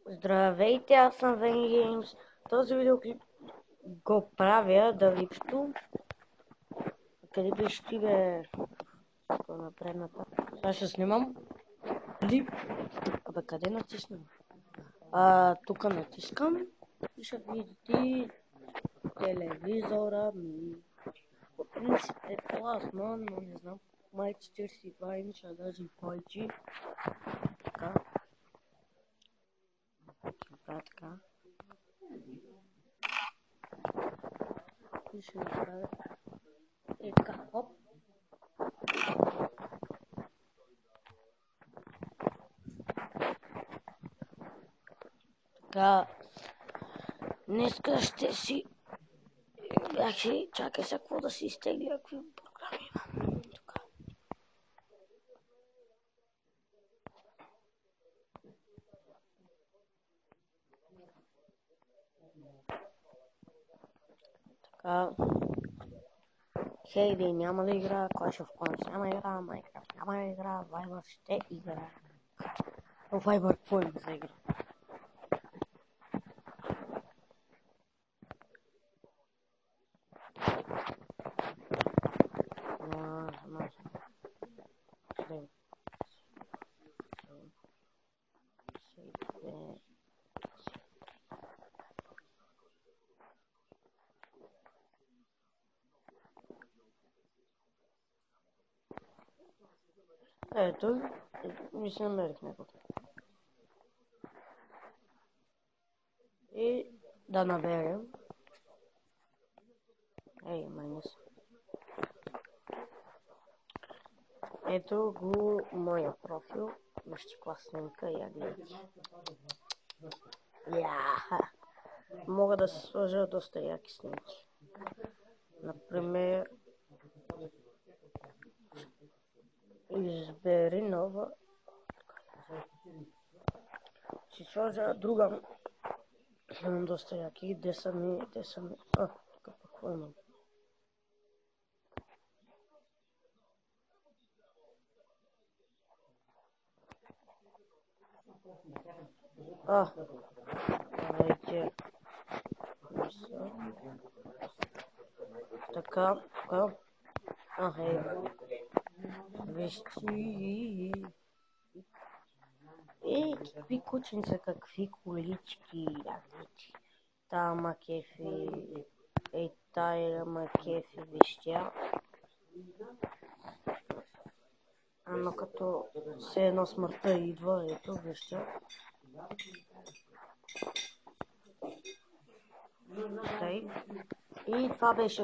Здравейте, аз съм Вени Геймс. Този видеоклип го правя да липсто. Къде беше ти, бе? На предната. Сега ще снимам клип. Абе, къде натискам? Тук натискам и ще видите телевизора ми. По принцип е плазма, но не знам. Май 42 инча, даже и повече. Така. Така. И ще направя така, хоп. Така, днеска ще си... Чакай сега какво да си изтегля, какви програми имам тук. Така, Хейли няма да игра, Clash of Clans няма да игра, Minecraft няма да игра, Viber ще игра. Но Viber какво има за игра? Ето, ми се намерих някой. И да наберем. Майнус. Ето го моя профил. Вижте каква снимка, я гледайте. Мога да се сложа доста яки снимки. Например, избери нова. Ще сложа друга. Имам доста яки. Де са ми. Тук какво имам? Давайте. Така. Вещи. Какви кученца, какви колички. Та макефи. Тая макефи вещя. Но като все едно смъртта идва, ето веща. И това беше